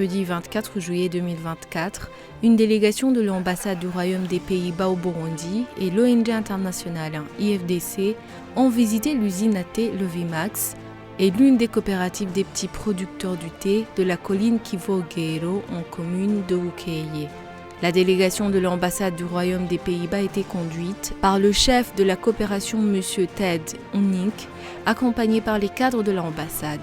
Mercredi 24 juillet 2024, une délégation de l'ambassade du Royaume des Pays-Bas au Burundi et l'ONG internationale IFDC ont visité l'usine à thé Levimax et l'une des coopératives des petits producteurs du thé de la colline Kivogero en commune de Ukeye. La délégation de l'ambassade du Royaume des Pays-Bas était conduite par le chef de la coopération M. Ted Unink, accompagné par les cadres de l'ambassade.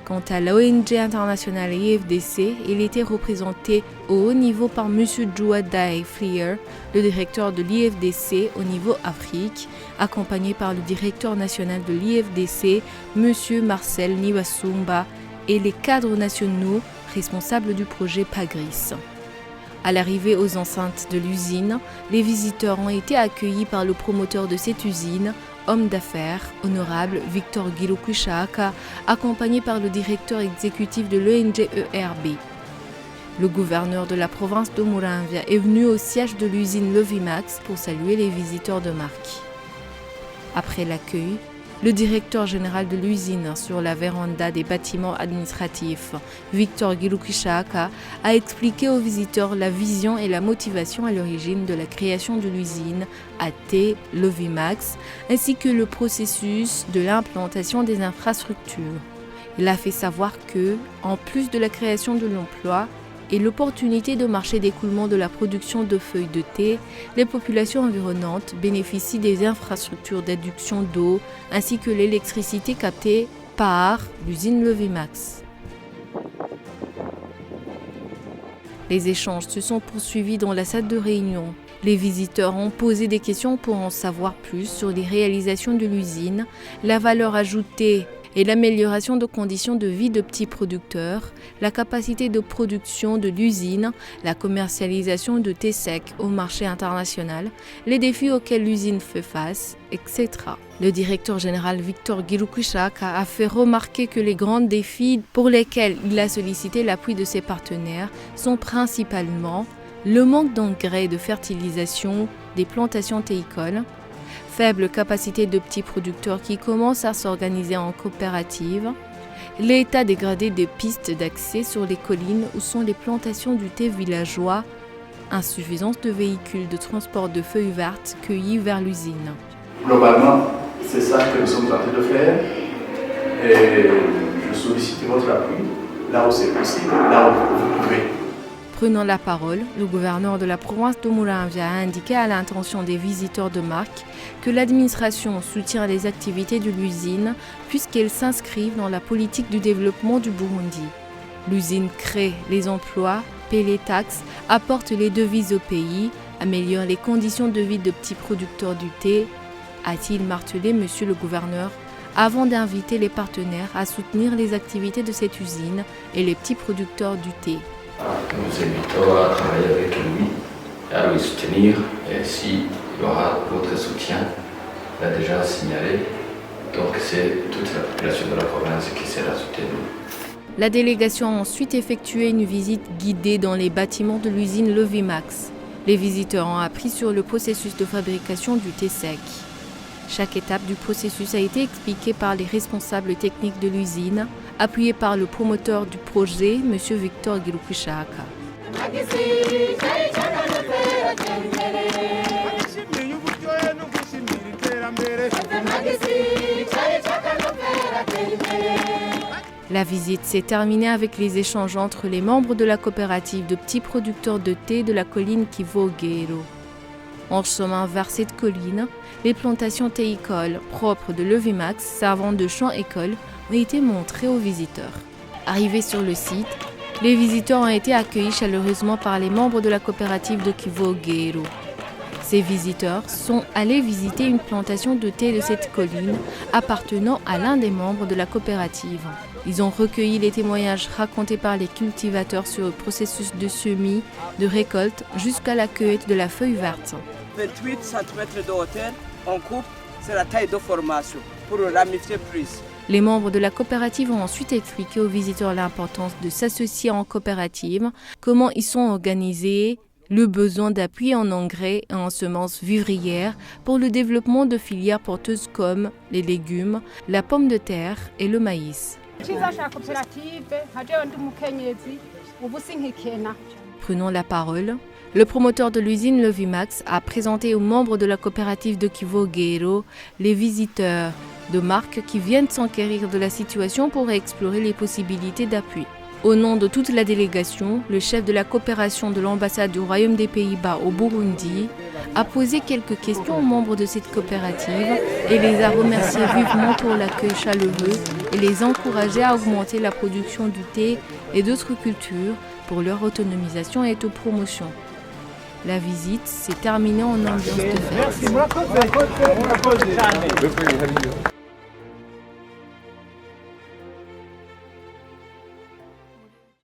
Quant à l'ONG internationale IFDC, il était représenté au haut niveau par M. Jouadaï Flier, le directeur de l'IFDC au niveau Afrique, accompagné par le directeur national de l'IFDC, M. Marcel Niwasumba, et les cadres nationaux responsables du projet PAGRIS. À l'arrivée aux enceintes de l'usine, les visiteurs ont été accueillis par le promoteur de cette usine, homme d'affaires, honorable Victor Gilukushaka, accompagné par le directeur exécutif de l'ONG ERB. Le gouverneur de la province de Muramvya est venu au siège de l'usine Levimax pour saluer les visiteurs de marque. Après l'accueil, le directeur général de l'usine sur la véranda des bâtiments administratifs, Victor Gilukushaka, a expliqué aux visiteurs la vision et la motivation à l'origine de la création de l'usine à thé Levimax, ainsi que le processus de l'implantation des infrastructures. Il a fait savoir que, en plus de la création de l'emploi, et l'opportunité de marché d'écoulement de la production de feuilles de thé, les populations environnantes bénéficient des infrastructures d'adduction d'eau ainsi que l'électricité captée par l'usine Levimax. Les échanges se sont poursuivis dans la salle de réunion. Les visiteurs ont posé des questions pour en savoir plus sur les réalisations de l'usine, la valeur ajoutée et l'amélioration de conditions de vie de petits producteurs, la capacité de production de l'usine, la commercialisation de thé sec au marché international, les défis auxquels l'usine fait face, etc. Le directeur général Victor Gilukushaka a fait remarquer que les grands défis pour lesquels il a sollicité l'appui de ses partenaires sont principalement le manque d'engrais et de fertilisation des plantations théicoles, faible capacité de petits producteurs qui commencent à s'organiser en coopérative, l'état dégradé des pistes d'accès sur les collines où sont les plantations du thé villageois, insuffisance de véhicules de transport de feuilles vertes cueillies vers l'usine. Globalement, c'est ça que nous sommes en train de faire et je sollicite votre appui là où c'est possible, là où vous pouvez. Prenant la parole, le gouverneur de la province de Muramvya a indiqué à l'intention des visiteurs de marque que l'administration soutient les activités de l'usine puisqu'elles s'inscrivent dans la politique du développement du Burundi. L'usine crée les emplois, paie les taxes, apporte les devises au pays, améliore les conditions de vie de petits producteurs du thé, a-t-il martelé monsieur le gouverneur avant d'inviter les partenaires à soutenir les activités de cette usine et les petits producteurs du thé. Nous invitons à travailler avec lui, à le soutenir, et s'il y aura votre soutien, il a déjà signalé, donc c'est toute la population de la province qui sera soutenue. La délégation a ensuite effectué une visite guidée dans les bâtiments de l'usine Levimax. Les visiteurs ont appris sur le processus de fabrication du thé sec. Chaque étape du processus a été expliquée par les responsables techniques de l'usine, appuyés par le promoteur du projet, M. Victor Gilukushaka. La visite s'est terminée avec les échanges entre les membres de la coopérative de petits producteurs de thé de la colline Kivogero. En chemin vers cette colline, les plantations théicoles propres de Levimax servant de champ-école ont été montrées aux visiteurs. Arrivés sur le site, les visiteurs ont été accueillis chaleureusement par les membres de la coopérative de Kivogero. Ces visiteurs sont allés visiter une plantation de thé de cette colline appartenant à l'un des membres de la coopérative. Ils ont recueilli les témoignages racontés par les cultivateurs sur le processus de semis, de récolte jusqu'à la cueillette de la feuille verte. 28 cm de hauteur, on coupe, c'est la taille de formation pour ramifier plus. Les membres de la coopérative ont ensuite expliqué aux visiteurs l'importance de s'associer en coopérative, comment ils sont organisés, le besoin d'appui en engrais et en semences vivrières pour le développement de filières porteuses comme les légumes, la pomme de terre et le maïs. Prenant la parole, le promoteur de l'usine Levimax a présenté aux membres de la coopérative de Kivogueiro les visiteurs de marques qui viennent s'enquérir de la situation pour explorer les possibilités d'appui. Au nom de toute la délégation, le chef de la coopération de l'ambassade du Royaume des Pays-Bas au Burundi a posé quelques questions aux membres de cette coopérative et les a remerciés vivement pour l'accueil chaleureux et les encouragé à augmenter la production du thé et d'autres cultures pour leur autonomisation et autopromotion. La visite s'est terminée en ambiance de fête.